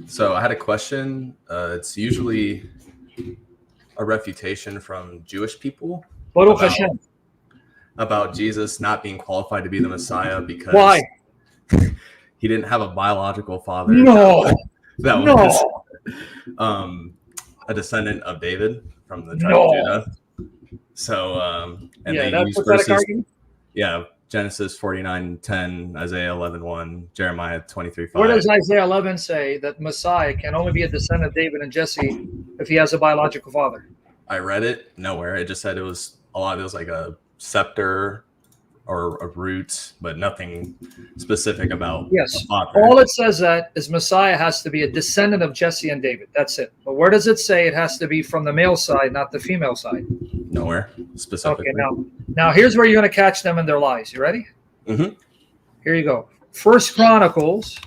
So I had a question. It's usually a refutation from Jewish people Baruch Hashem. about Jesus not being qualified to be the Messiah because Why? he didn't have a biological father. No. That No. was a descendant of David from the tribe of Judah. So, and Yeah, they that's use pathetic verses. argument. Yeah, Genesis 49:10, Isaiah 11:1, Jeremiah 23:5. Where does Isaiah 11 say that Messiah can only be a descendant of David and Jesse if he has a biological father? I read it nowhere. It just said it was a lot. It was like a scepter or a root, but nothing specific about Yes. a father. All it says that is Messiah has to be a descendant of Jesse and David. That's it. But where does it say it has to be from the male side, not the female side? Nowhere specifically. Okay, now here's where you're going to catch them in their lies. You ready? Mm-hmm. Here you go. First Chronicles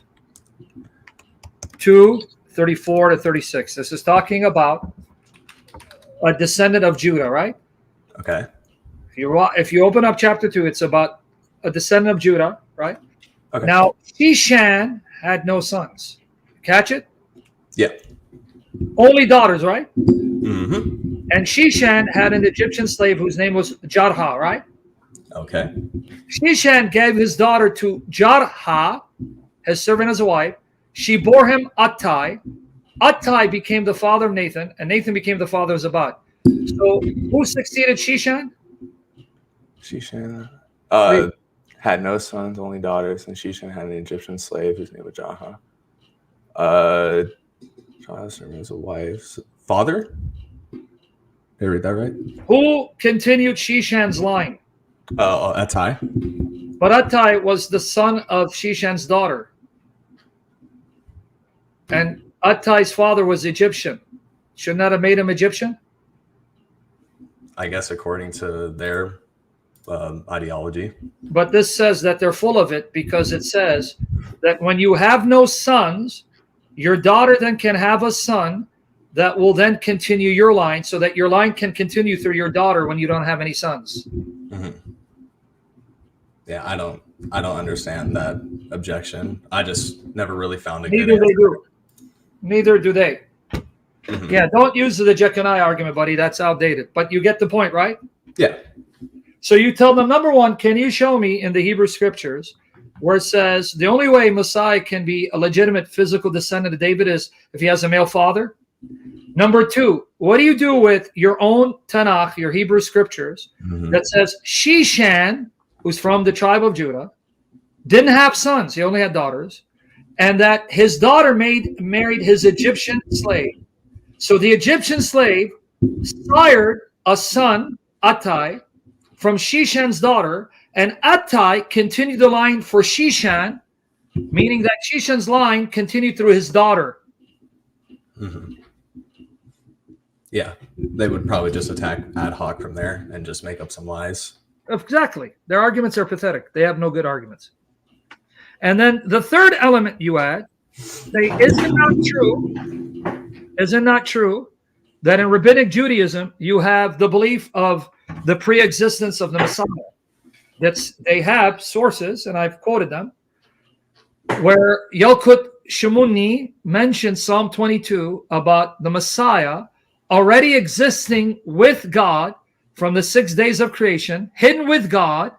2:34 to 36. This is talking about a descendant of Judah, right? Okay. If you open up chapter 2, it's about a descendant of Judah, right? Okay. Now, Shishan had no sons. Catch it? Yeah. Only daughters, right? Mm-hmm. And Shishan had an Egyptian slave whose name was Jarha, right? Okay. Shishan gave his daughter to Jarha, his servant as a wife. She bore him Attai. Attai became the father of Nathan, and Nathan became the father of Zabad. So who succeeded Shishan? Shishan had no sons, only daughters, and Shishan had an Egyptian slave whose name was Jaha. Jonathan was a wife's Father? Did I read that right? Who continued Shishan's line? Attai. But Attai was the son of Shishan's daughter. And Attai's father was Egyptian. Should not have made him Egyptian? I guess according to their ideology. But this says that they're full of it because it says that when you have no sons, your daughter then can have a son that will then continue your line so that your line can continue through your daughter when you don't have any sons. Mm-hmm. Yeah, I don't understand that objection. I just never really found a good answer. Neither do they. Mm-hmm. Yeah, don't use the Jeconiah argument, buddy. That's outdated. But you get the point, right? Yeah. So you tell them, number one, can you show me in the Hebrew scriptures where it says the only way Messiah can be a legitimate physical descendant of David is if he has a male father? Number two, what do you do with your own Tanakh, your Hebrew scriptures, that says Shishan, who's from the tribe of Judah, didn't have sons, he only had daughters, and that his daughter married his Egyptian slave. So the Egyptian slave sired a son, Attai, from Shishan's daughter, and Attai continued the line for Shishan, meaning that Shishan's line continued through his daughter. Mm-hmm. Yeah, they would probably just attack ad hoc from there and just make up some lies. Exactly. Their arguments are pathetic. They have no good arguments. And then the third element you add, say, is it not true that in Rabbinic Judaism you have the belief of the pre-existence of the Messiah? They have sources, and I've quoted them, where Yalkut Shamoun mentions Psalm 22 about the Messiah already existing with God from the 6 days of creation, hidden with God,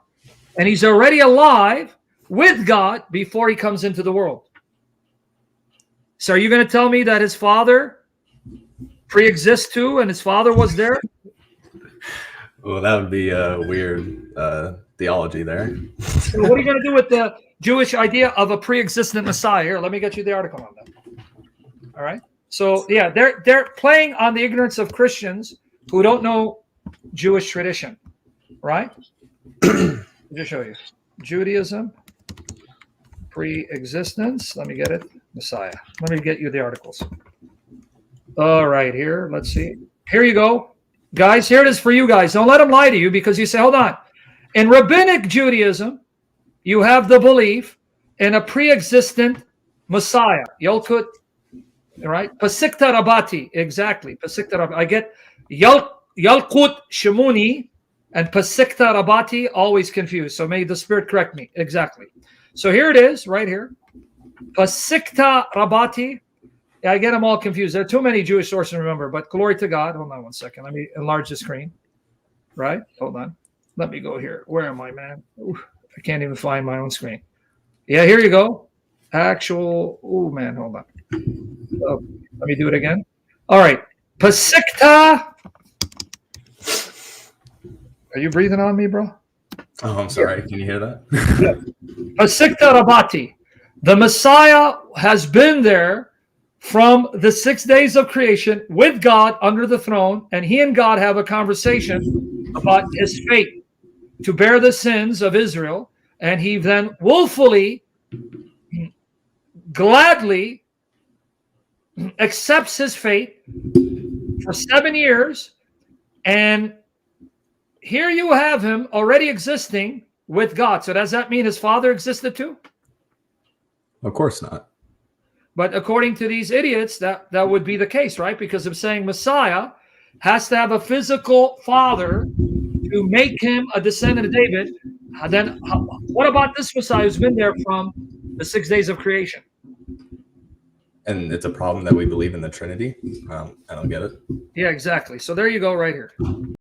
and he's already alive with God before he comes into the world. So are you going to tell me that his father pre-exists too, and his father was there? Well, that would be a weird theology there. So what are you going to do with the Jewish idea of a pre-existent Messiah? Here, let me get you the article on that. All right. So yeah, they're playing on the ignorance of Christians who don't know Jewish tradition, right? Just show you Judaism pre-existence. Let me get it. Messiah. Let me get you the articles. All right, here. Let's see. Here you go, guys. Here it is for you guys. Don't let them lie to you because you say, hold on. In Rabbinic Judaism, you have the belief in a pre-existent Messiah. Yalkut, right? Pasikta Rabati, exactly. Pasikta Rabati. I get Yalkut Shamoun and Pasikta Rabati always confused. So may the Spirit correct me. Exactly. So here it is, right here. Pasikta Rabati, Yeah, I get them all confused. There are too many Jewish sources to remember, but glory to God. Hold on one second. Let me enlarge the screen. Right? Hold on. Let me go here. Where am I, man? Ooh, I can't even find my own screen. Yeah, here you go. Actual. Oh, man, hold on. Oh, let me do it again. All right. Pasikta. Are you breathing on me, bro? Oh, I'm sorry. Can you hear that? Pasikta Rabati. The Messiah has been there from the 6 days of creation with God under the throne, and he and God have a conversation about his fate to bear the sins of Israel, and he then willfully, gladly accepts his fate for 7 years, and here you have him already existing with God. So does that mean his father existed too? Of course not. But according to these idiots, that would be the case, right? Because of saying Messiah has to have a physical father to make him a descendant of David. Then what about this Messiah who's been there from the 6 days of creation? And it's a problem that we believe in the Trinity. I don't get it. Yeah, exactly. So there you go right here.